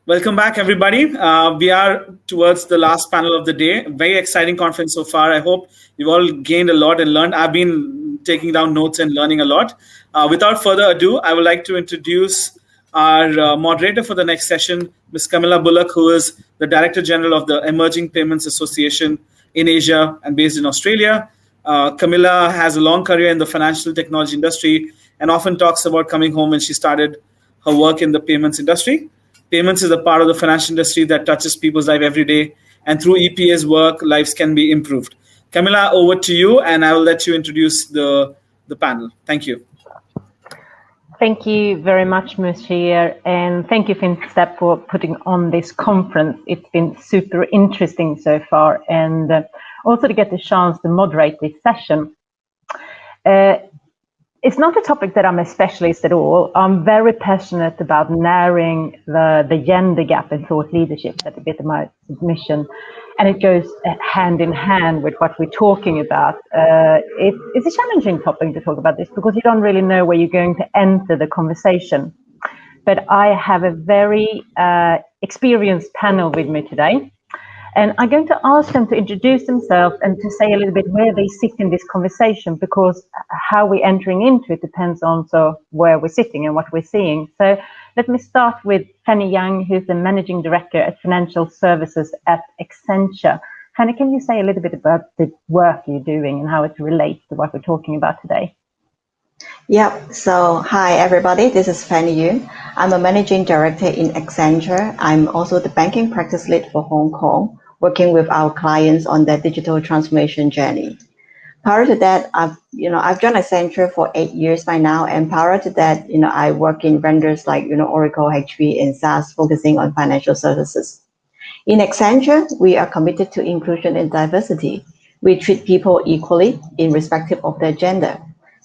Welcome back, everybody. We are towards the last panel of the day. Very exciting conference so far. I hope you've all gained a lot and learned. I've been taking down notes and learning a lot. Without further ado, I would like to introduce our moderator for the next session, Ms. Camilla Bullock, who is the Director General of the Emerging Payments Association in Asia and based in Australia. Camilla has a long career in the financial technology industry and often talks about coming home when she started her work in the payments industry. Payments is a part of the financial industry that touches people's life every day. And through EPA's work, lives can be improved. Camilla, over to you, and I will let you introduce the panel. Thank you. Thank you very much, Medhy, and thank you, FinTech, for putting on this conference. It's been super interesting so far, and also to get the chance to moderate this session. It's not a topic that I'm a specialist at all. I'm very passionate about narrowing the gender gap in thought leadership. That's a bit of my mission. And it goes hand in hand with what we're talking about. It's a challenging topic to talk about this because you don't really know where you're going to enter the conversation. But I have a very experienced panel with me today. And I'm going to ask them to introduce themselves and to say a little bit where they sit in this conversation, because how we're entering into it depends on where we're sitting and what we're seeing. So let me start with Fanny Young, who's the Managing Director at Financial Services at Accenture. Fanny, can you say a little bit about the work you're doing and how it relates to what we're talking about today? Yep. So hi, everybody. This is Fanny Yuen. I'm a Managing Director in Accenture. I'm also the Banking Practice Lead for Hong Kong, working with our clients on their digital transformation journey. Prior to that, I've joined Accenture for 8 years by now, and prior to that, I work in vendors like Oracle, HP, and SaaS, focusing on financial services. In Accenture, we are committed to inclusion and diversity. We treat people equally in respective of their gender.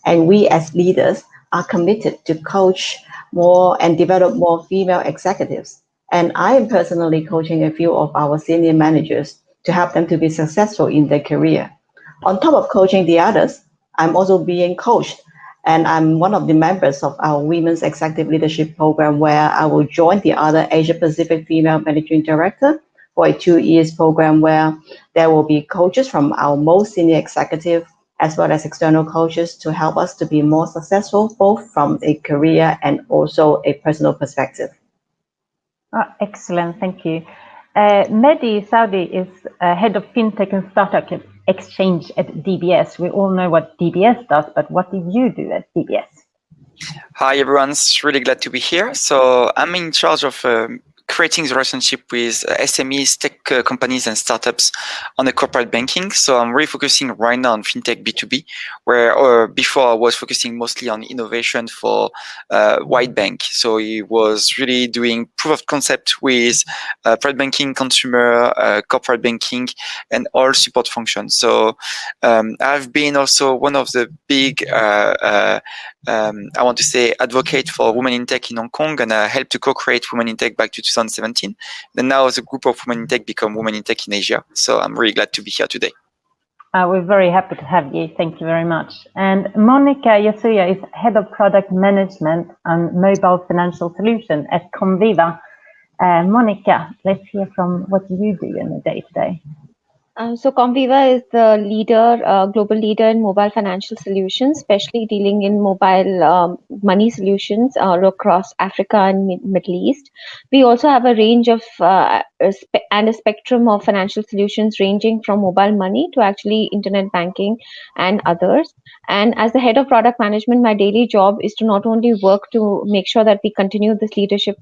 And we as leaders are committed to coach more and develop more female executives. And I am personally coaching a few of our senior managers to help them to be successful in their career. On top of coaching the others, I'm also being coached. And I'm one of the members of our Women's Executive Leadership Program, where I will join the other Asia Pacific Female Managing Director for a 2-year program where there will be coaches from our most senior executive as well as external coaches to help us to be more successful, both from a career and also a personal perspective. Oh, excellent, thank you. Medhy Souidi is Head of FinTech and Startup at Xchange at DBS. We all know what DBS does, but what did you do at DBS? Hi, everyone. It's really glad to be here. So I'm in charge of creating the relationship with SMEs, tech companies and startups on the corporate banking. So I'm really focusing right now on FinTech B2B, where before I was focusing mostly on innovation for wide bank. So it was really doing proof of concept with private banking, consumer, corporate banking, and all support functions. So I've been also one of the big I want to say advocate for Women in Tech in Hong Kong, and I helped to co-create Women in Tech back to 2017. And now the group of Women in Tech become Women in Tech in Asia. So I'm really glad to be here today. We're very happy to have you. Thank you very much. And Monica Jasuja is Head of Product Management and Mobile Financial Solution at Comviva. Monica, let's hear from what you do in the day-to-day. So Comviva is the global leader in mobile financial solutions, especially dealing in mobile money solutions across Africa and Middle East. We also have a range of and a spectrum of financial solutions ranging from mobile money to actually internet banking and others. And as the head of product management, my daily job is to not only work to make sure that we continue this leadership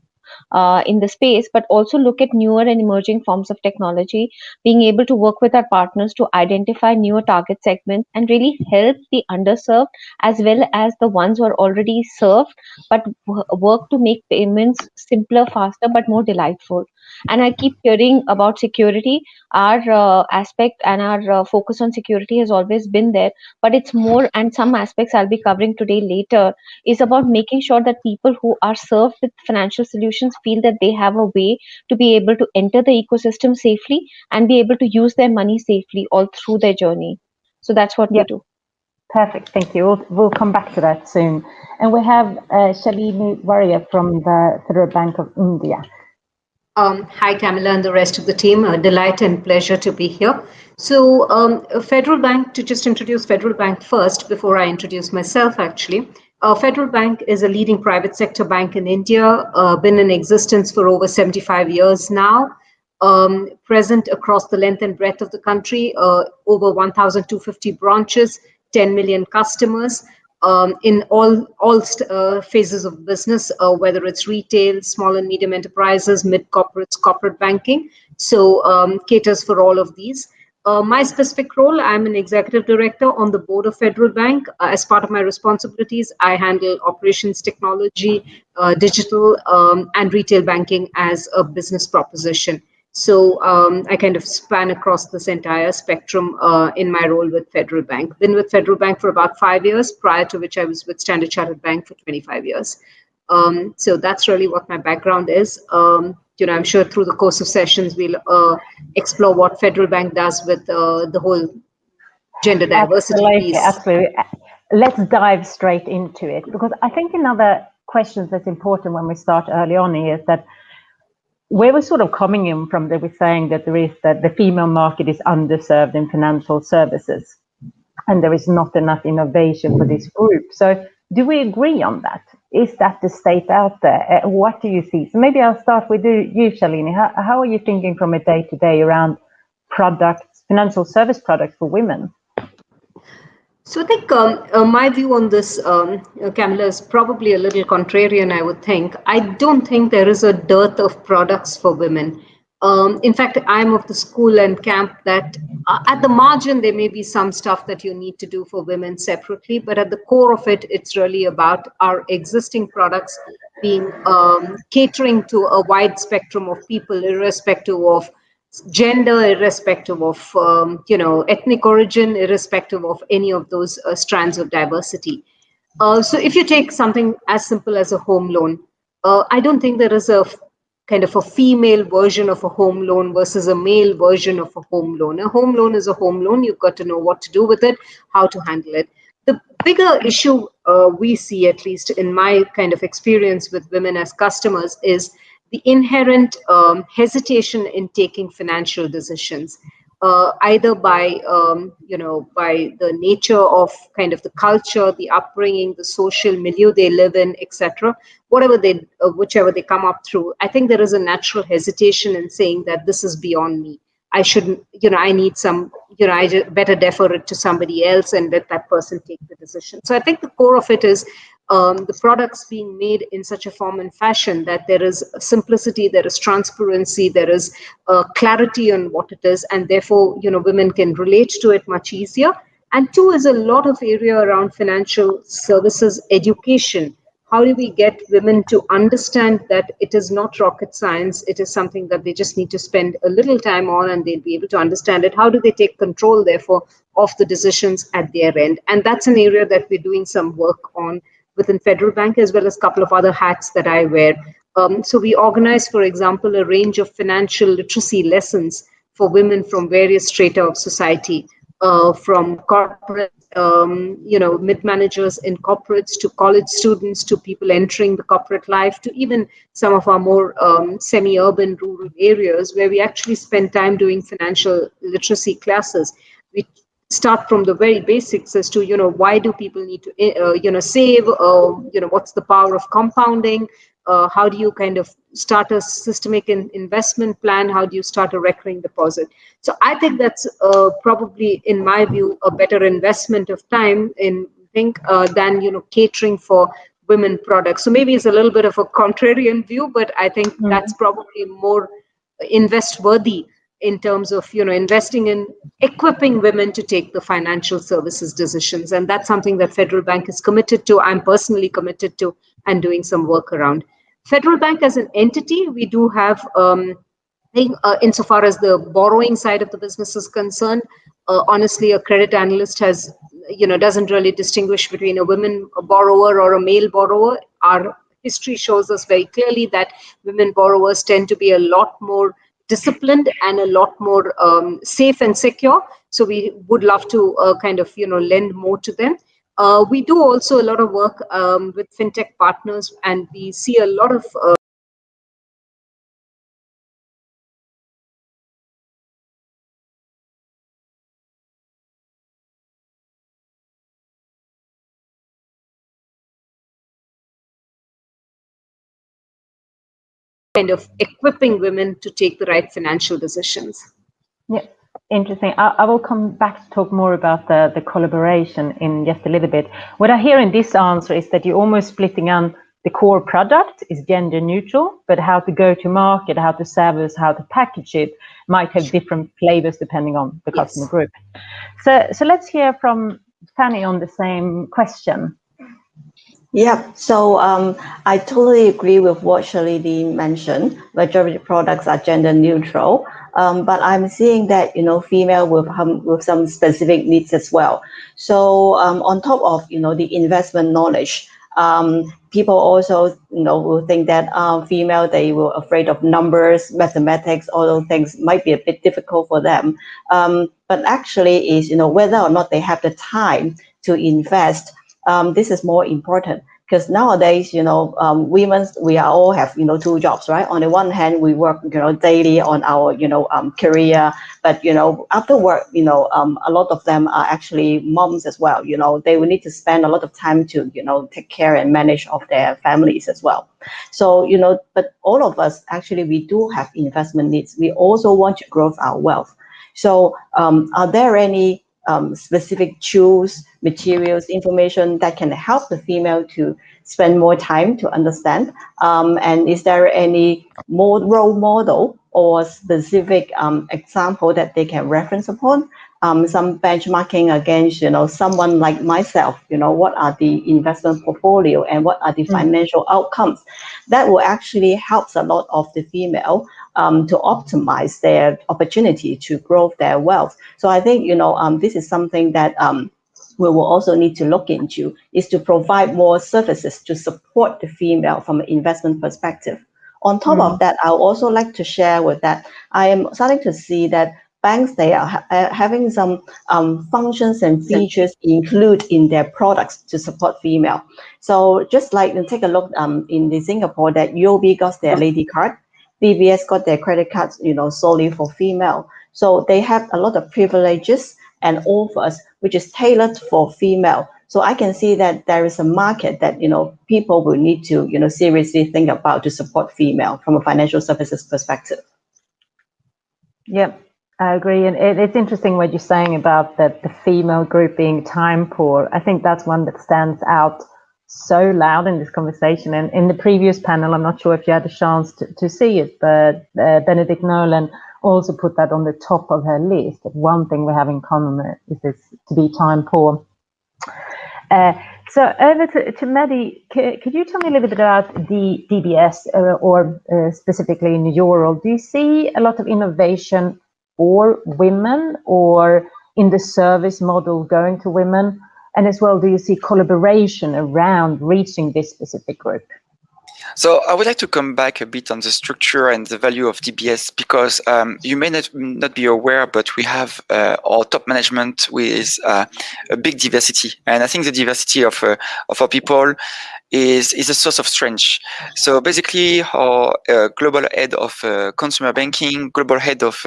in the space, but also look at newer and emerging forms of technology, being able to work with our partners to identify newer target segments and really help the underserved as well as the ones who are already served, but work to make payments simpler, faster, but more delightful. And I keep hearing about security. Our aspect and our focus on security has always been there, but it's more, and some aspects I'll be covering today later, is about making sure that people who are served with financial solutions feel that they have a way to be able to enter the ecosystem safely and be able to use their money safely all through their journey. So that's what we do. Perfect, thank you. We'll come back to that soon. And we have Shalini Warrier from the Federal Bank of India. Hi, Camilla and the rest of the team. A delight and pleasure to be here. So, Federal Bank, to just introduce Federal Bank first before I introduce myself, actually. Federal Bank is a leading private sector bank in India, been in existence for over 75 years now, present across the length and breadth of the country, over 1,250 branches, 10 million customers. In all phases of business, whether it's retail, small and medium enterprises, mid corporates, corporate banking. So caters for all of these. My specific role, I'm an executive director on the board of Federal Bank. As part of my responsibilities, I handle operations, technology, digital, and retail banking as a business proposition. So I kind of span across this entire spectrum in my role with Federal Bank. Been with Federal Bank for about 5 years, prior to which I was with Standard Chartered Bank for 25 years. So that's really what my background is. I'm sure through the course of sessions, we'll explore what Federal Bank does with the whole gender diversity piece. Absolutely. Let's dive straight into it, because I think another question that's important when we start early on is that where we're sort of coming in from, that we're saying that the female market is underserved in financial services, and there is not enough innovation for this group. So do we agree on that? Is that the state out there? What do you see? So maybe I'll start with you, Shalini. How are you thinking from a day-to-day around products, financial service products for women? So I think my view on this, Camilla, is probably a little contrarian, I would think. I don't think there is a dearth of products for women. In fact, I'm of the school and camp that at the margin, there may be some stuff that you need to do for women separately, but at the core of it, it's really about our existing products being catering to a wide spectrum of people, irrespective of gender, irrespective of ethnic origin, irrespective of any of those strands of diversity. So if you take something as simple as a home loan, I don't think there is a kind of a female version of a home loan versus a male version of a home loan. A home loan is a home loan. You've got to know what to do with it, how to handle it. The bigger issue we see, at least in my kind of experience with women as customers, is the inherent hesitation in taking financial decisions, either by the nature of kind of the culture, the upbringing, the social milieu they live in, etc. Whichever they come up through. I think there is a natural hesitation in saying that this is beyond me. I shouldn't, I need some, I better defer it to somebody else and let that person take the decision. So I think the core of it is the products being made in such a form and fashion that there is simplicity, there is transparency, there is clarity on what it is, and therefore, women can relate to it much easier. And two is a lot of area around financial services education. How do we get women to understand that it is not rocket science? It is something that they just need to spend a little time on and they'll be able to understand it. How do they take control, therefore, of the decisions at their end? And that's an area that we're doing some work on within Federal Bank, as well as a couple of other hats that I wear. So we organize, for example, a range of financial literacy lessons for women from various strata of society, from corporate, mid-managers in corporates, to college students, to people entering the corporate life, to even some of our more semi-urban rural areas where we actually spend time doing financial literacy classes. We start from the very basics as to, why do people need to, save, what's the power of compounding, how do you kind of start a systemic investment plan, how do you start a recurring deposit. So I think that's probably, in my view, a better investment of time than, catering for women products. So maybe it's a little bit of a contrarian view, but I think that's probably more invest-worthy in terms of, investing in equipping women to take the financial services decisions. And that's something that Federal Bank is committed to. I'm personally committed to and doing some work around. Federal Bank as an entity, we do have, insofar as the borrowing side of the business is concerned, honestly, a credit analyst has, doesn't really distinguish between a women borrower or a male borrower. Our history shows us very clearly that women borrowers tend to be a lot more disciplined and a lot more safe and secure. So we would love to lend more to them. We do also a lot of work with fintech partners, and we see a lot of kind of equipping women to take the right financial decisions. Yeah, interesting. I will come back to talk more about the collaboration in just a little bit. What I hear in this answer is that you're almost splitting on the core product is gender neutral, but how to go to market, how to service, how to package it might have different flavors depending on the customer group. So let's hear from Fanny on the same question. Yeah, so I totally agree with what Shalini mentioned. Majority of products are gender neutral, but I'm seeing that female with some specific needs as well. So on top of the investment knowledge, people also will think that female, they were afraid of numbers, mathematics, all those things might be a bit difficult for them. But actually is whether or not they have the time to invest. This is more important because nowadays, women, we all have, 2 jobs, right? On the one hand, we work, daily on our, career, but, after work, a lot of them are actually moms as well. They will need to spend a lot of time to, take care and manage of their families as well. So, but all of us, actually, we do have investment needs. We also want to grow our wealth. So are there any specific tools, materials, information that can help the female to spend more time to understand? And is there any more role model or specific example that they can reference upon? Some benchmarking against, someone like myself, what are the investment portfolio and what are the financial outcomes? That will actually help a lot of the female to optimize their opportunity to grow their wealth. So I think, this is something that we will also need to look into, is to provide more services to support the female from an investment perspective. On top of that, I would also like to share with that, I am starting to see that banks, they are having some functions and features include in their products to support female. So just like, take a look in the Singapore that UOB got their lady card, DBS got their credit cards, solely for female. So they have a lot of privileges and offers which is tailored for female. So I can see that there is a market that people will need to seriously think about to support female from a financial services perspective. Yeah, I agree, and it's interesting what you're saying about the female group being time poor. I think that's one that stands out so loud in this conversation. And in the previous panel, I'm not sure if you had a chance to see it, but Benedict Nolan also put that on the top of her list. That one thing we have in common is this, to be time poor. So over to Medhy, could you tell me a little bit about the DBS or specifically in your role? Do you see a lot of innovation for women or in the service model going to women? And as well, do you see collaboration around reaching this specific group? So I would like to come back a bit on the structure and the value of DBS because you may not be aware, but we have our top management with a big diversity. And I think the diversity of our people is a source of strength. So basically, our global head of consumer banking, global head of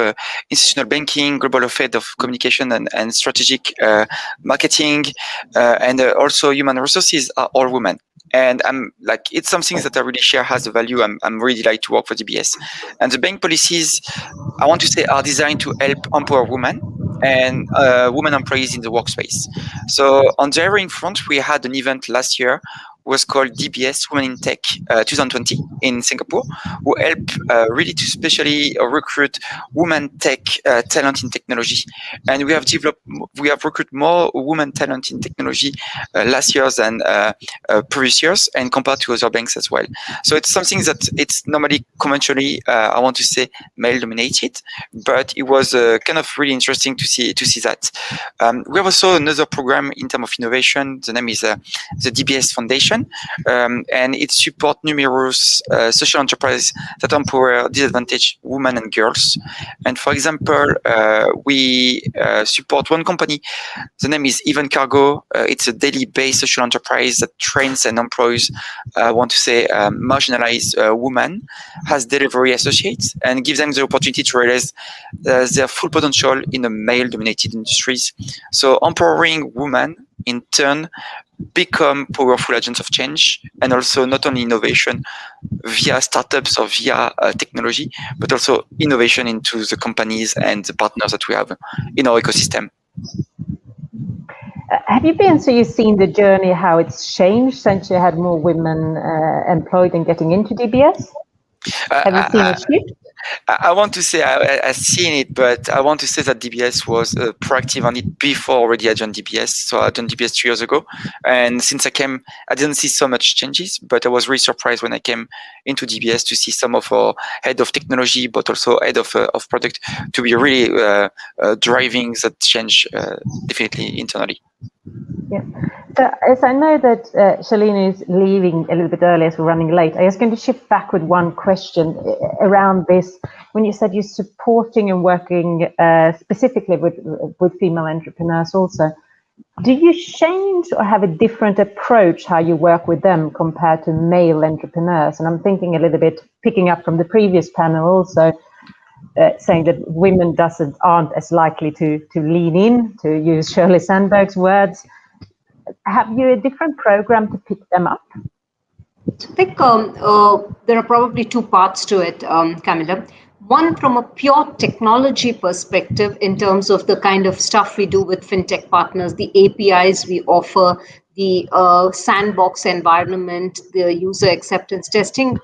institutional banking, global head of communication and strategic marketing, and also human resources are all women. And I'm like, it's something that I really share has a value. I'm really delighted to work for DBS. And the bank policies, I want to say, are designed to help empower women and women employees in the workspace. So on the hiring front, we had an event last year was called DBS Women in Tech 2020 in Singapore, who help really to specially recruit women tech talent in technology. And we have recruited more women talent in technology last year than previous years and compared to other banks as well. So it's something that it's normally conventionally, I want to say, male dominated, but it was kind of really interesting to see that. We have also another program in terms of innovation. The name is the DBS Foundation. And it supports numerous social enterprises that empower disadvantaged women and girls. And for example, we support one company. The name is Even Cargo. It's a daily-based social enterprise that trains and employs, marginalized women as delivery associates and gives them the opportunity to realize their full potential in the male-dominated industries. So empowering women in turn become powerful agents of change, and also not only innovation via startups or via technology, but also innovation into the companies and the partners that we have in our ecosystem. Have you been, so you've seen the journey, how it's changed since you had more women employed and getting into DBS? Have you seen a shift? I want to say I've seen it, but I want to say that DBS was proactive on it before already I joined DBS. So I joined DBS 3 years ago. And since I came, I didn't see so much changes, but I was really surprised when I came into DBS to see some of our head of technology, but also head of product to be really driving that change definitely internally. Yeah. So as I know that Shalini is leaving a little bit early as we're running late, I was going to shift back with one question around this. When you said you're supporting and working specifically with female entrepreneurs also, do you change or have a different approach how you work with them compared to male entrepreneurs? And I'm thinking a little bit, picking up from the previous panel also, saying that women aren't as likely to lean in, to use Shirley Sandberg's words. Have you a different program to pick them up? I think there are probably two parts to it, Camilla. One, from a pure technology perspective, in terms of the kind of stuff we do with fintech partners, the APIs we offer, the sandbox environment, the user acceptance testing,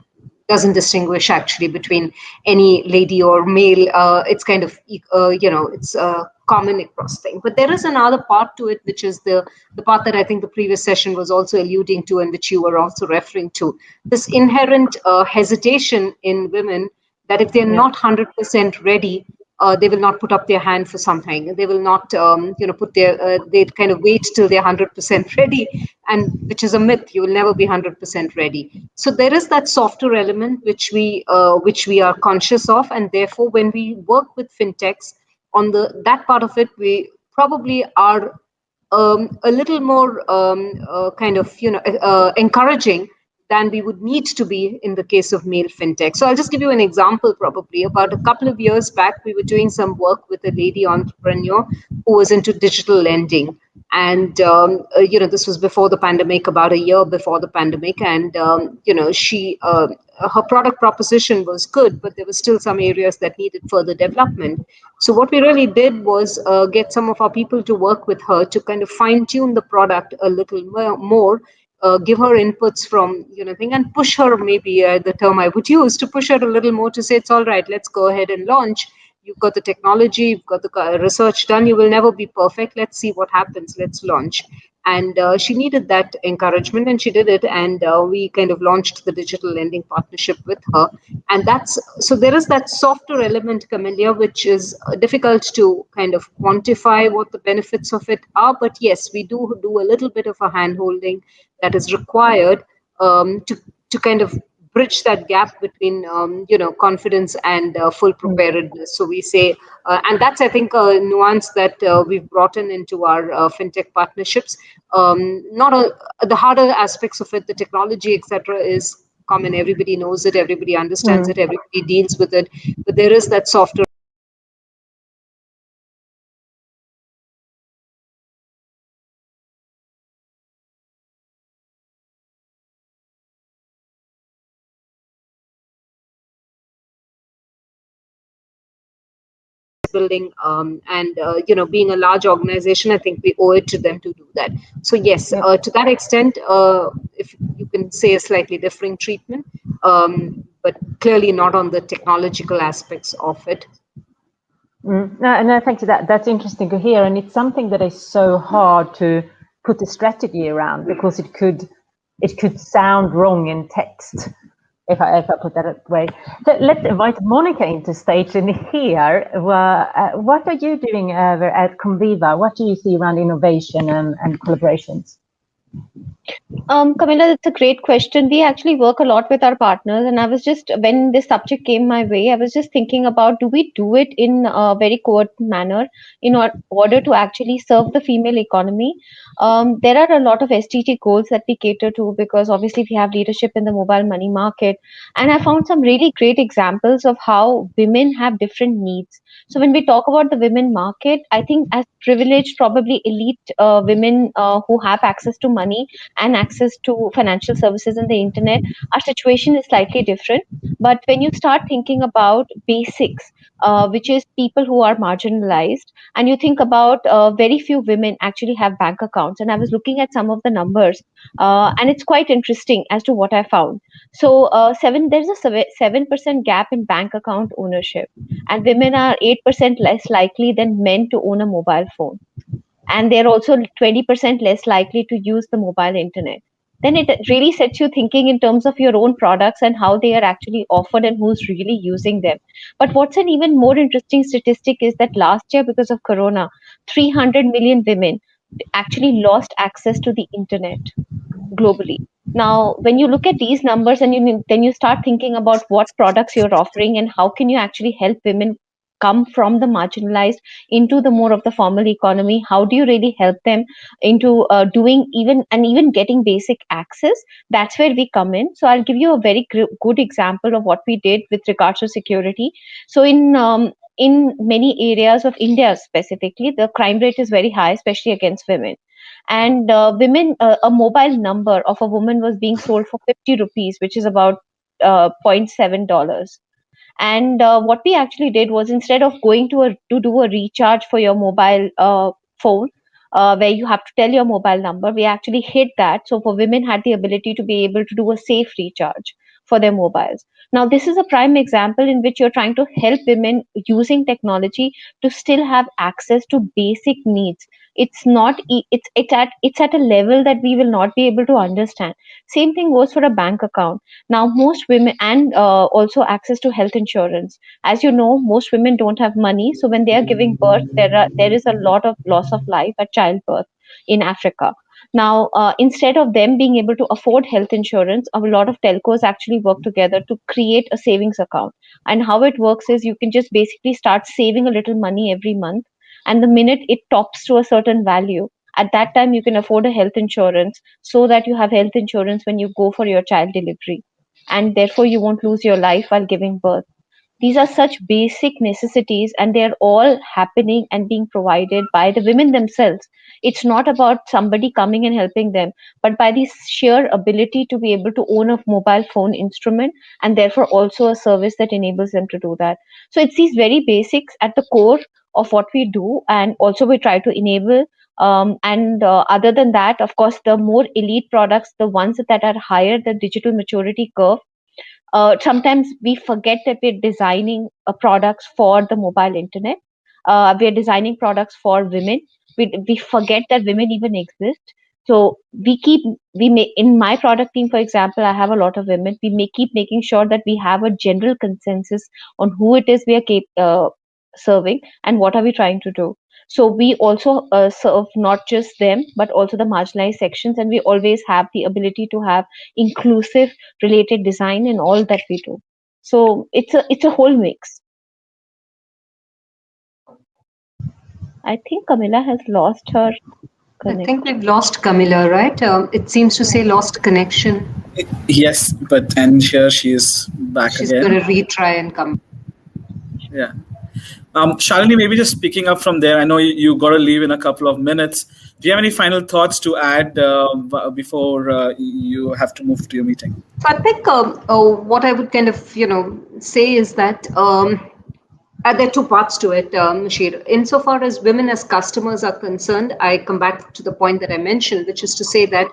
doesn't distinguish actually between any lady or male. It's kind of, it's a common across thing. But there is another part to it, which is the part that I think the previous session was also alluding to, and which you were also referring to. This inherent hesitation in women that if they're not 100% ready, they will not put up their hand for something. They will not, they kind of wait till they're 100% ready, and which is a myth. You will never be 100% ready. So there is that softer element which we are conscious of, and therefore when we work with fintechs on that part of it, we probably are a little more encouraging than we would need to be in the case of male fintech. So I'll just give you an example. Probably about a couple of years back, we were doing some work with a lady entrepreneur who was into digital lending. And, this was before the pandemic, about a year before the pandemic. And, her product proposition was good, but there were still some areas that needed further development. So what we really did was get some of our people to work with her to kind of fine tune the product a little more, give her inputs from, and push her, maybe the term I would use, to push her a little more to say, it's all right, let's go ahead and launch. You've got the technology, you've got the research done, you will never be perfect. Let's see what happens, let's launch. And she needed that encouragement, and she did it. And we kind of launched the digital lending partnership with her. And so there is that softer element, Camilla, which is difficult to kind of quantify what the benefits of it are. But yes, we do a little bit of a hand-holding that is required to kind of bridge that gap between confidence and full preparedness. So we say, and that's, I think, a nuance that we've brought into our fintech partnerships. The harder aspects of it, the technology, etc., is common. Everybody knows it, everybody understands it, everybody deals with it. But there is that softer building and being a large organization, I think we owe it to them to do that. So yes, to that extent, if you can say a slightly different treatment, but clearly not on the technological aspects of it. No, thank you. That's interesting to hear, and it's something that is so hard to put a strategy around, because it could sound wrong in text. If I put that way. So let's invite Monica into stage in here. What are you doing over at Comviva? What do you see around innovation and collaborations? Camilla, that's a great question. We actually work a lot with our partners, and I was just, when this subject came my way, I was just thinking about, do we do it in a very coordinated manner in order to actually serve the female economy? There are a lot of SDG goals that we cater to, because obviously we have leadership in the mobile money market, and I found some really great examples of how women have different needs. So when we talk about the women market, I think as privileged, probably elite women who have access to money and access to financial services and the internet, our situation is slightly different. But when you start thinking about basics, which is people who are marginalized, and you think about very few women actually have bank accounts, and I was looking at some of the numbers, and it's quite interesting as to what I found. So there's a 7% gap in bank account ownership, and women are 8% less likely than men to own a mobile phone, and they're also 20% less likely to use the mobile internet. Then it really sets you thinking in terms of your own products and how they are actually offered and who's really using them. But what's an even more interesting statistic is that last year, because of Corona, 300 million women actually lost access to the internet globally. Now, when you look at these numbers and then you start thinking about what products you're offering and how can you actually help women come from the marginalized into the more of the formal economy, how do you really help them into doing even getting basic access? That's where we come in. So I'll give you a very good example of what we did with regards to security. So in many areas of India specifically, the crime rate is very high, especially against women. And a mobile number of a woman was being sold for 50 rupees, which is about $0.7. And what we actually did was, instead of going to do a recharge for your mobile phone, where you have to tell your mobile number, we actually hid that. So for women had the ability to be able to do a safe recharge for their mobiles. Now, this is a prime example in which you're trying to help women using technology to still have access to basic needs. It's not it's at a level that we will not be able to understand. Same thing goes for a bank account. Now, most women, and also access to health insurance. As you know, most women don't have money, so when they are giving birth, there is a lot of loss of life at childbirth in Africa. Now, instead of them being able to afford health insurance, a lot of telcos actually work together to create a savings account. And how it works is, you can just basically start saving a little money every month, and the minute it tops to a certain value, at that time you can afford a health insurance, so that you have health insurance when you go for your child delivery, and therefore you won't lose your life while giving birth. These are such basic necessities, and they're all happening and being provided by the women themselves. It's not about somebody coming and helping them, but by the sheer ability to be able to own a mobile phone instrument, and therefore also a service that enables them to do that. So it's these very basics at the core of what we do, and also we try to enable. And other than that, of course, the more elite products, the ones that are higher the digital maturity curve, sometimes we forget that we're designing products for the mobile internet. We're designing products for women. We forget that women even exist. So in my product team, for example, I have a lot of women. We keep making sure that we have a general consensus on who it is we are serving and what are we trying to do. So we also serve not just them, but also the marginalized sections, and we always have the ability to have inclusive related design in all that we do. So it's a whole mix. I think Camilla has lost her connection. I think we've lost Camilla, right? It seems to say lost connection. Yes, and here she is back She's again. She's going to retry and come. Yeah. Shalini, maybe just picking up from there, I know you got to leave in a couple of minutes. Do you have any final thoughts to add before you have to move to your meeting? So I think what I would kind of, say is that there are two parts to it, Shir. Insofar as women as customers are concerned, I come back to the point that I mentioned, which is to say that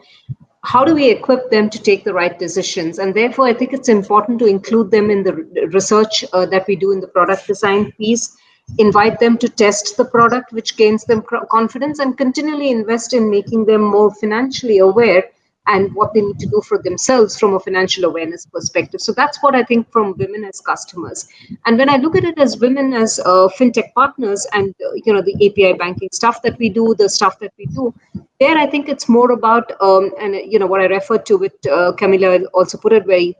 how do we equip them to take the right decisions? And therefore, I think it's important to include them in the research that we do in the product design piece, invite them to test the product, which gains them confidence, and continually invest in making them more financially aware and what they need to do for themselves from a financial awareness perspective. So that's what I think from women as customers. And when I look at it as women as fintech partners, and the API banking stuff that we do, the stuff that we do, there I think it's more about and what I referred to with Camilla also put it very.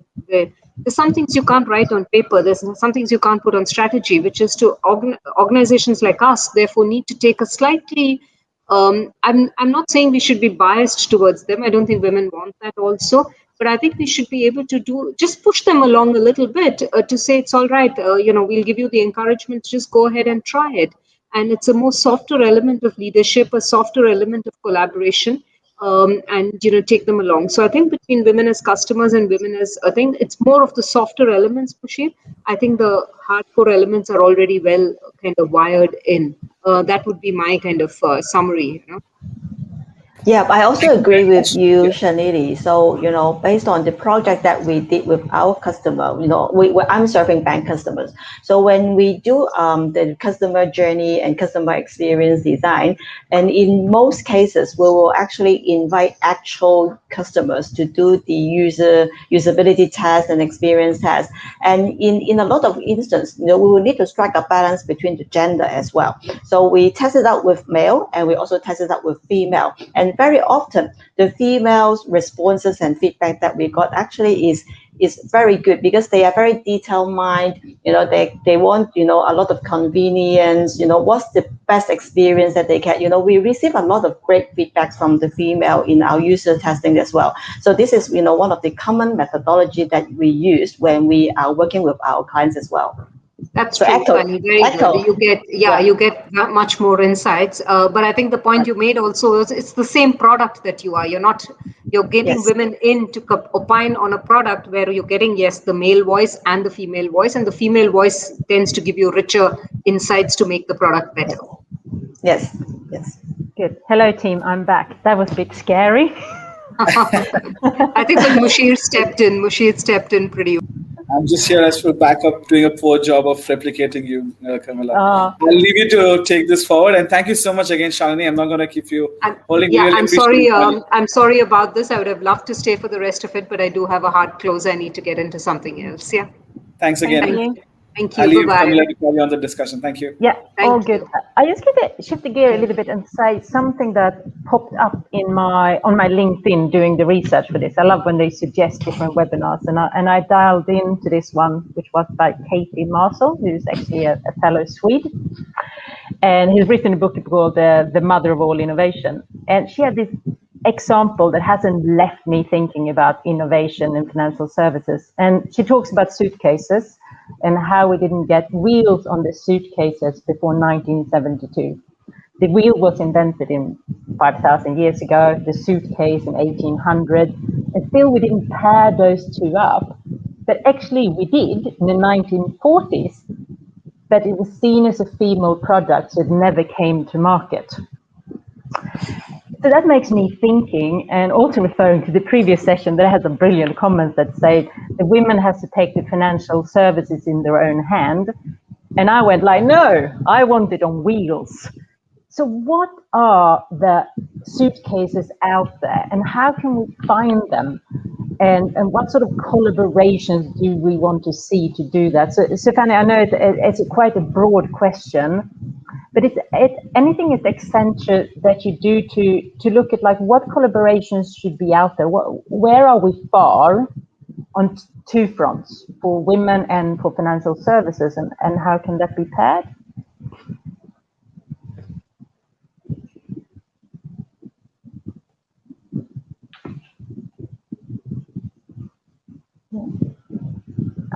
There's some things you can't write on paper. There's some things you can't put on strategy, which is to organizations like us, therefore, need to take a slightly. I'm not saying we should be biased towards them. I don't think women want that also. But I think we should be able to just push them along a little bit to say it's all right. We'll give you the encouragement to just go ahead and try it. And it's a more softer element of leadership, a softer element of collaboration. And take them along. So I think between women as customers and women as, I think it's more of the softer elements, Pushir. I think the hardcore elements are already well kind of wired in. That would be my kind of summary. Yeah, I also agree with you, Shalini. So, based on the project that we did with our customer, I'm serving bank customers. So when we do the customer journey and customer experience design, and in most cases, we will actually invite actual customers to do the usability test and experience test. And in a lot of instances, we will need to strike a balance between the gender as well. So we test it out with male, and we also test it out with female. And very often, the females' responses and feedback that we got actually is very good, because they are very detailed mind. They want a lot of convenience. What's the best experience that they get? We receive a lot of great feedbacks from the female in our user testing as well. So this is one of the common methodology that we use when we are working with our clients as well. That's very funny. Very good. You get much more insights. But I think the point you made also is it's the same product that you are. You're getting women in to opine on a product where you're getting, the male voice and the female voice, and the female voice tends to give you richer insights to make the product better. Yes. Good. Hello, team. I'm back. That was a bit scary. I think when Mushir stepped in pretty well. I'm just here as for backup, doing a poor job of replicating you, Camilla. I'll leave you to take this forward. And thank you so much again, Shalini. I'm not going to keep you holding. I'm sorry. I'm sorry about this. I would have loved to stay for the rest of it, but I do have a hard close. I need to get into something else. Yeah. Thanks again. Thank you. I'll leave Camilla to carry on the discussion. Thank you. Yeah, all good. I just going to shift the gear a little bit and say something that popped up on my LinkedIn doing the research for this. I love when they suggest different webinars, and I dialed into this one, which was by Katie Marshall, who's actually a fellow Swede, and he's written a book called The Mother of All Innovation, and she had this example that hasn't left me thinking about innovation in financial services, and she talks about suitcases and how we didn't get wheels on the suitcases before 1972. The wheel was invented in 5,000 years ago, the suitcase in 1800, and still we didn't pair those two up. But actually we did in the 1940s, but it was seen as a female product, so it never came to market. So that makes me thinking, and also referring to the previous session, that I had some brilliant comments that say the women has to take the financial services in their own hand. And I went like, no, I want it on wheels. So what are the suitcases out there, and how can we find them? And what sort of collaborations do we want to see to do that? So Fanny, I know it's quite a broad question, but anything at Accenture that you do to look at like what collaborations should be out there? Where are we far on two fronts, for women and for financial services, and how can that be paired?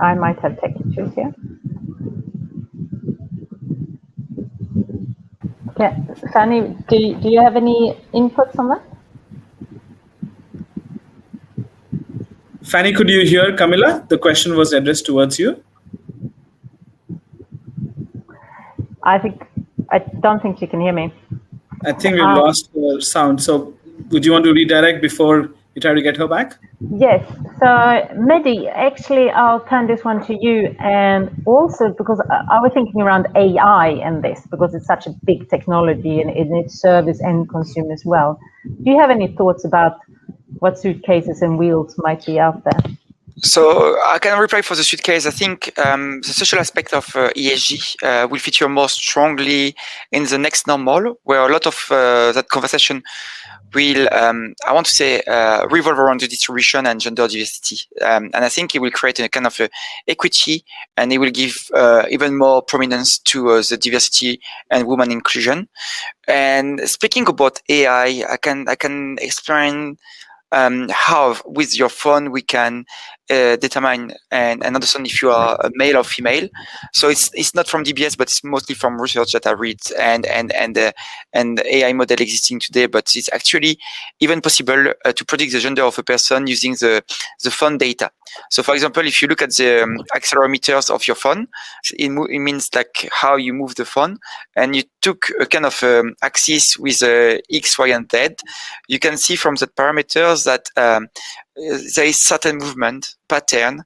I might have tech issues here. Okay, Fanny, do you have any input on that? Fanny, could you hear Camilla? The question was addressed towards you. I don't think she can hear me. I think we lost her sound. So would you want to redirect before you try to get her back? Yes. So Medhy, actually, I'll turn this one to you, and also because I was thinking around AI and this, because it's such a big technology and it serves end consumer as well. Do you have any thoughts about what suitcases and wheels might be out there? So I can reply for the suitcase. I think the social aspect of ESG will feature more strongly in the next normal, where a lot of that conversation will, I want to say, revolve around the distribution and gender diversity. And I think it will create a kind of equity, and it will give even more prominence to the diversity and women inclusion. And speaking about AI, I can explain how with your phone we can determine and understand if you are a male or female. So it's not from DBS, but it's mostly from research that I read and AI model existing today. But it's actually even possible to predict the gender of a person using the phone data. So for example, if you look at the accelerometers of your phone, it means like how you move the phone, and you took a kind of axis with X, Y, and Z. You can see from the parameters that there is certain movement pattern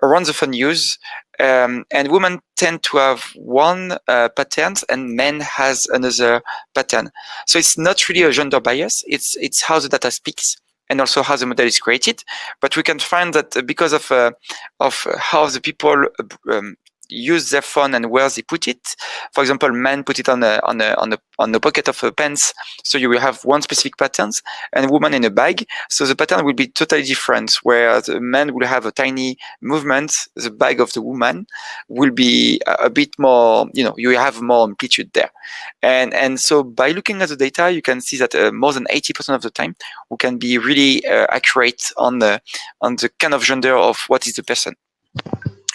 around the phone use, and women tend to have one pattern and men has another pattern. So it's not really a gender bias. It's how the data speaks and also how the model is created. But we can find that because of how the people use their phone and where they put it. For example, men put it on the pocket of a pants, so you will have one specific pattern, and women in a bag, so the pattern will be totally different. Where the man will have a tiny movement, the bag of the woman will be a bit more. You have more amplitude there, and so by looking at the data, you can see that more than 80% of the time we can be really accurate on the kind of gender of what is the person.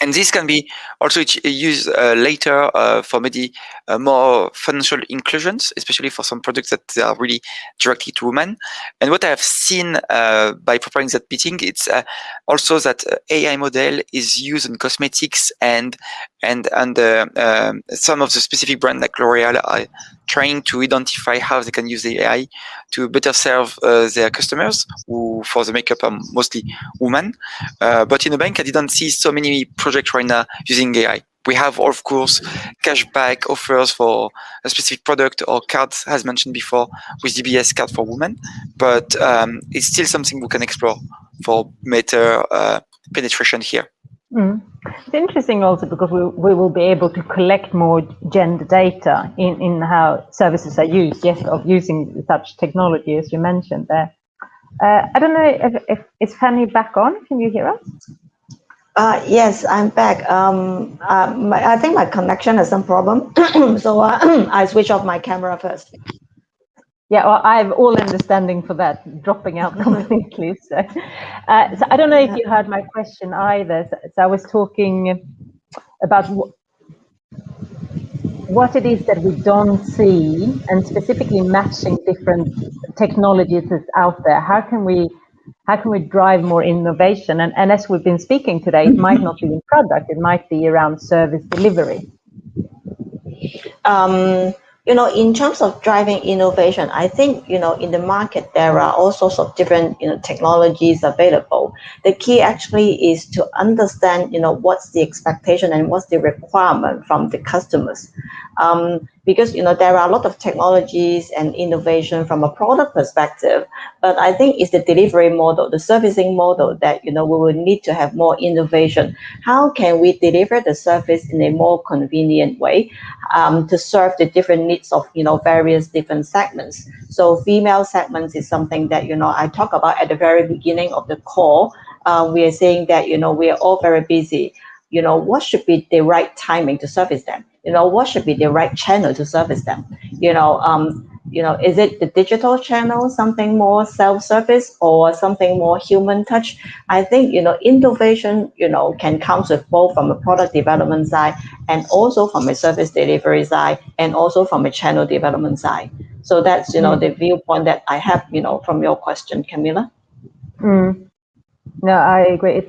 And this can be also used later for maybe more financial inclusions, especially for some products that are really directly to women. And what I have seen by preparing that meeting, it's also that AI model is used in cosmetics and some of the specific brands like L'Oreal are trying to identify how they can use the AI to better serve their customers, who for the makeup are mostly women. But in a bank, I didn't see so many projects right now using AI. We have, of course, cashback offers for a specific product or cards, as mentioned before, with DBS card for women. But it's still something we can explore for better penetration here. It's interesting also because we will be able to collect more gender data in how services are used, yes, of using such technology as you mentioned there. I don't know if is Fanny back on? Can you hear us? Yes, I'm back. I think my connection has some problem, so I switch off my camera first. Yeah, well, I have all understanding for that, dropping out completely. So I don't know if you heard my question either. So I was talking about what it is that we don't see, and specifically matching different technologies that's out there. How can we drive more innovation? And as we've been speaking today, it might not be in product, it might be around service delivery. In terms of driving innovation, I think, in the market, there are all sorts of different, technologies available. The key actually is to understand, what's the expectation and what's the requirement from the customers. Because, there are a lot of technologies and innovation from a product perspective, but I think it's the delivery model, the servicing model that, we will need to have more innovation. How can we deliver the service in a more convenient way to serve the different needs of, various different segments? So female segments is something that, I talk about at the very beginning of the call. We are saying that, we are all very busy. What should be the right timing to service them? What should be the right channel to service them? Is it the digital channel, something more self-service, or something more human touch? I think, innovation, can come with both from a product development side and also from a service delivery side and also from a channel development side. So that's, the viewpoint that I have, from your question, Camilla. No, I agree.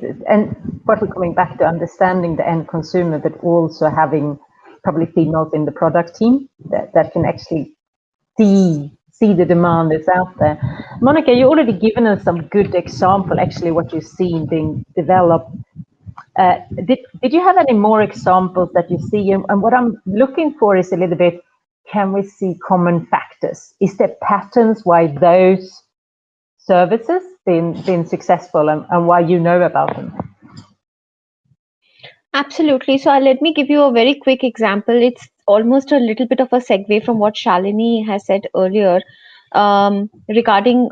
But we're coming back to understanding the end consumer, but also having probably females in the product team that can actually see the demand that's out there. Monica, you already given us some good example, actually, what you've seen being developed. Did you have any more examples that you see? And what I'm looking for is a little bit, can we see common factors? Is there patterns why those services been successful, and why you know about them. Absolutely. So let me give you a very quick example. It's almost a little bit of a segue from what Shalini has said earlier, regarding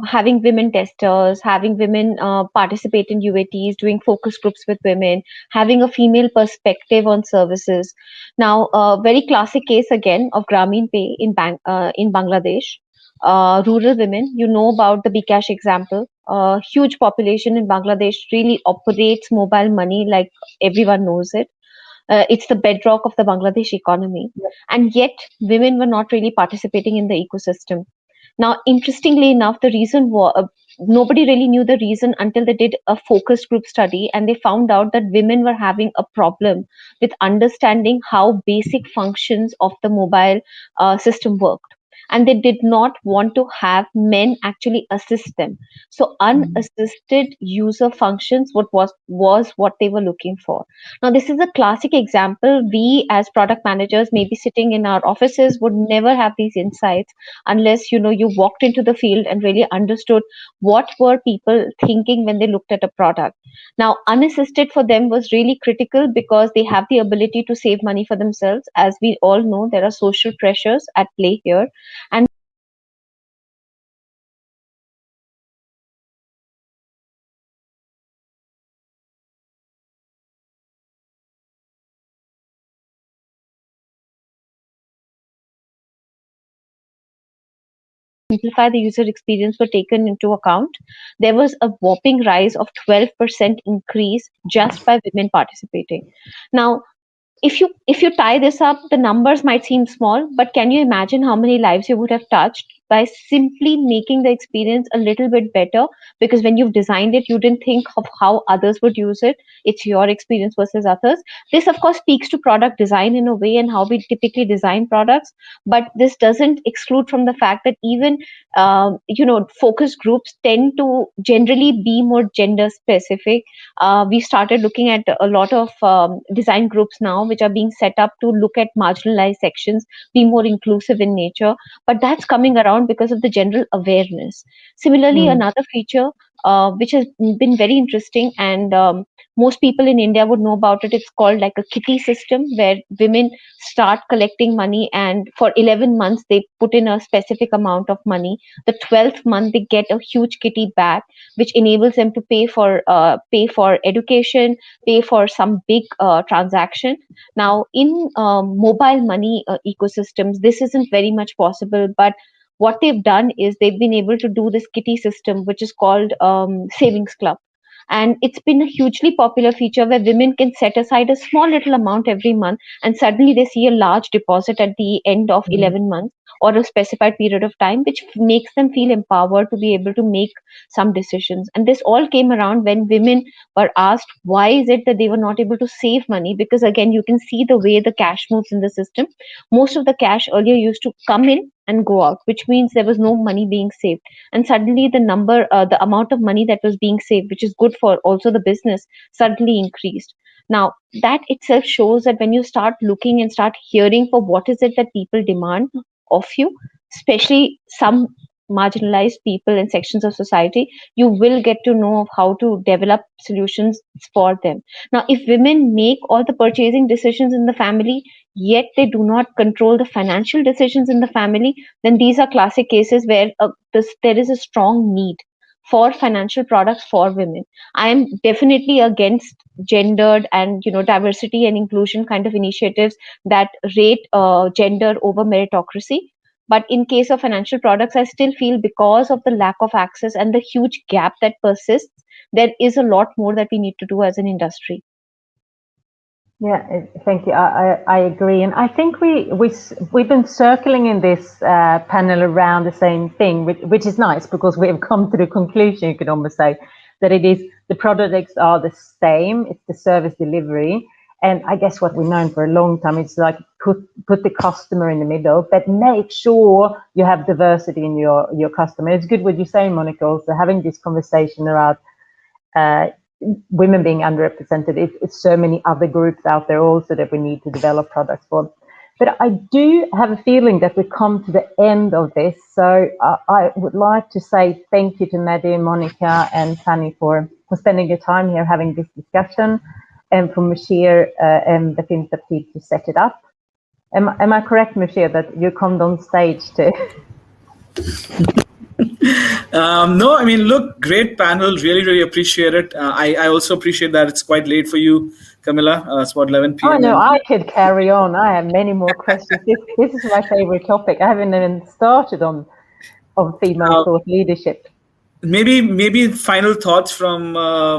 having women testers, having women participate in UATs, doing focus groups with women, having a female perspective on services. Now, a very classic case again of Grameen Pay in Bangladesh. Rural women, you know about the Bkash example. Huge population in Bangladesh really operates mobile money like everyone knows it. It's the bedrock of the Bangladesh economy. And yet, women were not really participating in the ecosystem. Now, interestingly enough, the reason was nobody really knew the reason until they did a focus group study, and they found out that women were having a problem with understanding how basic functions of the mobile system worked. And they did not want to have men actually assist them. So unassisted user functions was what they were looking for. Now, this is a classic example. We as product managers, maybe sitting in our offices, would never have these insights unless you walked into the field and really understood what were people thinking when they looked at a product. Now, unassisted for them was really critical because they have the ability to save money for themselves. As we all know, there are social pressures at play here, and simplify the user experience were taken into account. There was a whopping rise of 12% increase just by women participating. Now, if you tie this up, the numbers might seem small, but can you imagine how many lives you would have touched by simply making the experience a little bit better? Because when you've designed it, you didn't think of how others would use it. It's your experience versus others. This, of course, speaks to product design in a way and how we typically design products. But this doesn't exclude from the fact that even focus groups tend to generally be more gender specific. We started looking at a lot of design groups now, which are being set up to look at marginalized sections, be more inclusive in nature. But that's coming around because of the general awareness. Similarly, another feature which has been very interesting, and most people in India would know about it. It's called like a kitty system, where women start collecting money, and for 11 months they put in a specific amount of money. The 12th month they get a huge kitty back, which enables them to pay for education, pay for some big transaction. Now, in mobile money ecosystems, this isn't very much possible, but what they've done is they've been able to do this kitty system, which is called savings club. And it's been a hugely popular feature where women can set aside a small little amount every month, and suddenly they see a large deposit at the end of 11 months or a specified period of time, which makes them feel empowered to be able to make some decisions. And this all came around when women were asked, why is it that they were not able to save money? Because again, you can see the way the cash moves in the system. Most of the cash earlier used to come in and go out, which means there was no money being saved. And suddenly the amount of money that was being saved, which is good for also the business, suddenly increased. Now, that itself shows that when you start looking and start hearing for what is it that people demand of you, especially some marginalized people and sections of society, you will get to know of how to develop solutions for them. Now, if women make all the purchasing decisions in the family, yet they do not control the financial decisions in the family, then these are classic cases where there is a strong need for financial products for women. I am definitely against gendered and diversity and inclusion kind of initiatives that rate gender over meritocracy. But in case of financial products, I still feel because of the lack of access and the huge gap that persists, there is a lot more that we need to do as an industry. Yeah, thank you. I agree, and I think we've been circling in this panel around the same thing, which is nice because we have come to the conclusion. You could almost say that the products are the same. It's the service delivery, and I guess what we've known for a long time is like put the customer in the middle, but make sure you have diversity in your customer. It's good what you say, Monica. Also having this conversation around women being underrepresented. It's so many other groups out there also that we need to develop products for. But I do have a feeling that we've come to the end of this. So I would like to say thank you to Medhy, Monica and Fanny for spending your time here having this discussion, and for Mashir and the FinTech team to set it up. Am I correct, Mashir, that you come on stage too? No, I mean, look, great panel. Really, really appreciate it. I also appreciate that it's quite late for you, Camilla. It's about 11 p.m. Oh, no, I could carry on. I have many more questions. This is my favorite topic. I haven't even started on female thought leadership. Maybe final thoughts from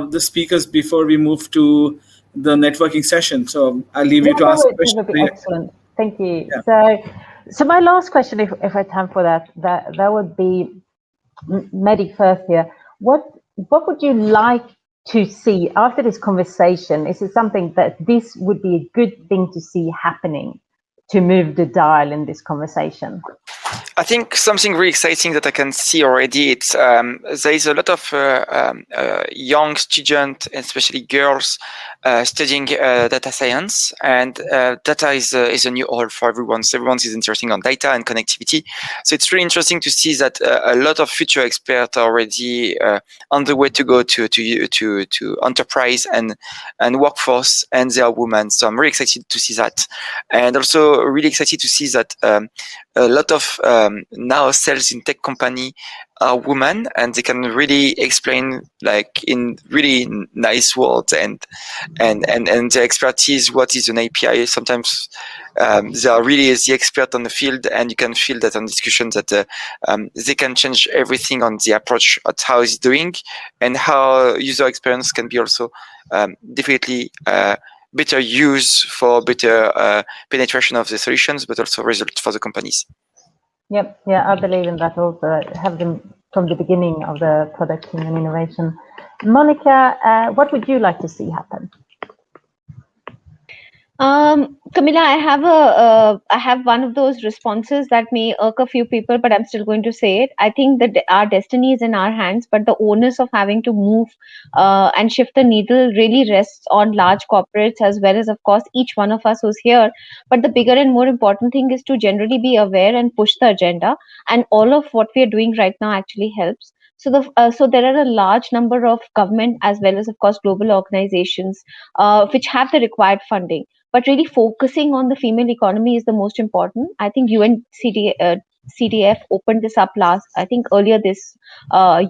the speakers before we move to the networking session. So I'll leave you to ask questions. That would be excellent. Thank you. Yeah. So my last question, if I have time for that would be, Medhy first here. What would you like to see after this conversation? Is it something that this would be a good thing to see happening to move the dial in this conversation? I think something really exciting that I can see already, it's there is a lot of young students, especially girls, studying data science, and data is a new role for everyone. So everyone is interested on data and connectivity. So it's really interesting to see that a lot of future experts are already on the way to go to enterprise and workforce, and they are women. So I'm really excited to see that, and also really excited to see that a lot of now sales in tech company are women, and they can really explain like in really nice words and their expertise. What is an API? Sometimes they are really the expert on the field, and you can feel that on discussions that they can change everything on the approach at how it's doing, and how user experience can be also definitely better use for better penetration of the solutions, but also results for the companies. Yep, yeah, I believe in that also. I have them from the beginning of the product team and innovation. Monica, what would you like to see happen? Camilla, I have one of those responses that may irk a few people, but I'm still going to say it. I think that our destiny is in our hands, but the onus of having to move and shift the needle really rests on large corporates, as well as, of course, each one of us who's here. But the bigger and more important thing is to generally be aware and push the agenda. And all of what we are doing right now actually helps. So there are a large number of government, as well as, of course, global organizations which have the required funding. But really focusing on the female economy is the most important. I think Yuen CDF opened this up earlier this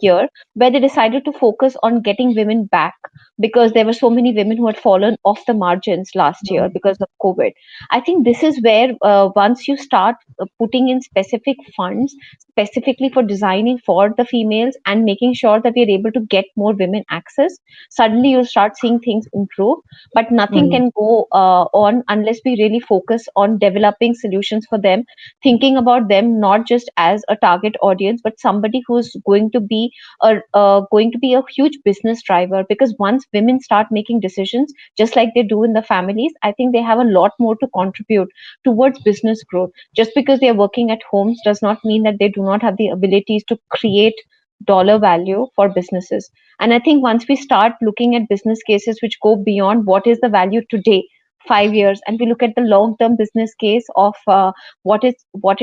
year, where they decided to focus on getting women back, because there were so many women who had fallen off the margins last year because of COVID. I think this is where once you start putting in specific funds, specifically for designing for the females and making sure that we are able to get more women access, suddenly you'll start seeing things improve. But nothing can go on unless we really focus on developing solutions for them, thinking about them not just as a target audience, but somebody who's going to be a huge business driver. Because once women start making decisions, just like they do in the families, I think they have a lot more to contribute towards business growth. Just because they are working at homes does not mean that they do not have the abilities to create dollar value for businesses. And I think once we start looking at business cases which go beyond what is the value today, 5 years, and we look at the long-term business case of what it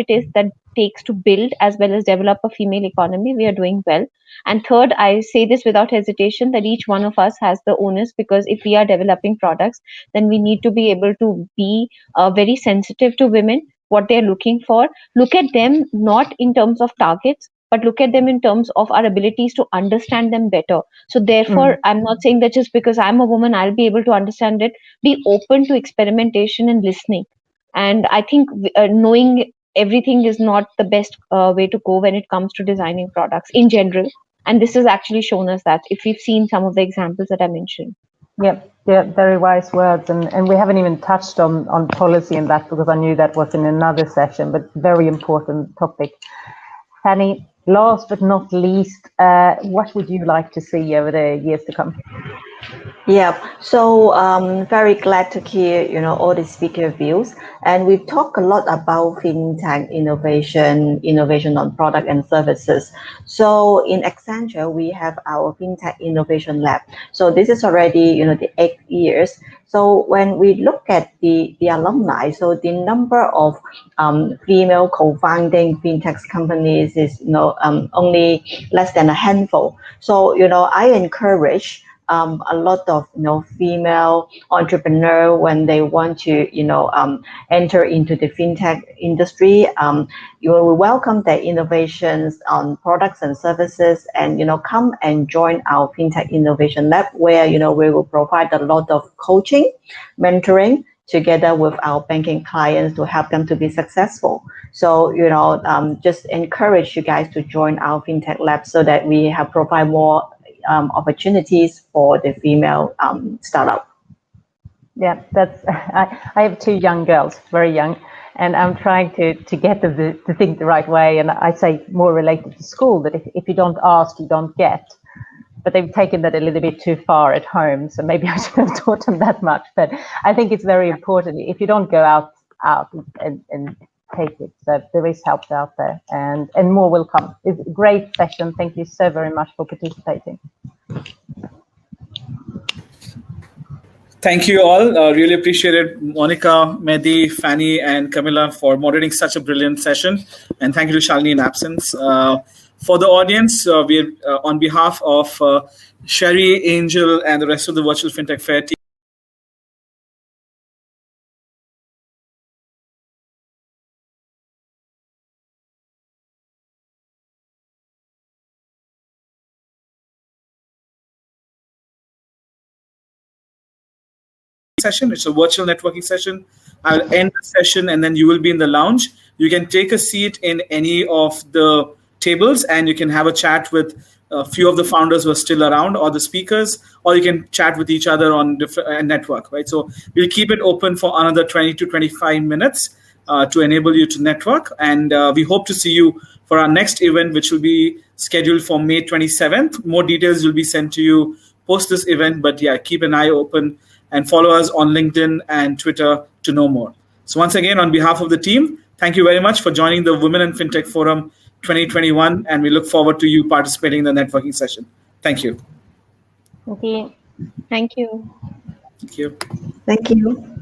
is that takes to build as well as develop a female economy, we are doing well. And third, I say this without hesitation, that each one of us has the onus, because if we are developing products, then we need to be able to be very sensitive to women, what they're looking for. Look at them not in terms of targets, but look at them in terms of our abilities to understand them better. So therefore, I'm not saying that just because I'm a woman, I'll be able to understand it. Be open to experimentation and listening. And I think knowing everything is not the best way to go when it comes to designing products in general. And this has actually shown us that, if we've seen some of the examples that I mentioned. Yeah, very wise words. And we haven't even touched on policy in that, because I knew that was in another session, but very important topic. Fanny, last but not least, what would you like to see over the years to come? Yeah, so very glad to hear, all the speaker views. And we've talked a lot about fintech innovation on product and services. So in Accenture, we have our fintech innovation lab. So this is already, the 8 years. So when we look at the alumni, so the number of female co-founding fintech companies is, only less than a handful. So, I encourage a lot of female entrepreneur when they want to enter into the fintech industry. You will welcome their innovations on products and services, and come and join our fintech innovation lab, where we will provide a lot of coaching, mentoring together with our banking clients to help them to be successful. So just encourage you guys to join our fintech lab so that we have provide more opportunities for the female startup. Yeah, that's. I have 2 young girls, very young, and I'm trying to get them to think the right way. And I say more related to school, that if you don't ask, you don't get. But they've taken that a little bit too far at home, so maybe I shouldn't have taught them that much. But I think it's very important. If you don't go out and take it, so there is help out there, and more will come. It's a great session. Thank you so very much for participating. Thank you all. Really appreciated Monica, Medhy, Fanny, and Camilla for moderating such a brilliant session. And thank you to Shalini in absence. For the audience, we on behalf of Sherry, Angel, and the rest of the Virtual FinTech Fair team, session. It's a virtual networking session. I'll end the session and then you will be in the lounge. You can take a seat in any of the tables and you can have a chat with a few of the founders who are still around, or the speakers, or you can chat with each other on different network, right? So we'll keep it open for another 20 to 25 minutes to enable you to network. And we hope to see you for our next event, which will be scheduled for May 27th. More details will be sent to you post this event, but yeah, keep an eye open and follow us on LinkedIn and Twitter to know more. So once again, on behalf of the team, thank you very much for joining the Women Fintech Forum 2021, and we look forward to you participating in the networking session. Thank you. Thank you. Thank you. Thank you. Thank you.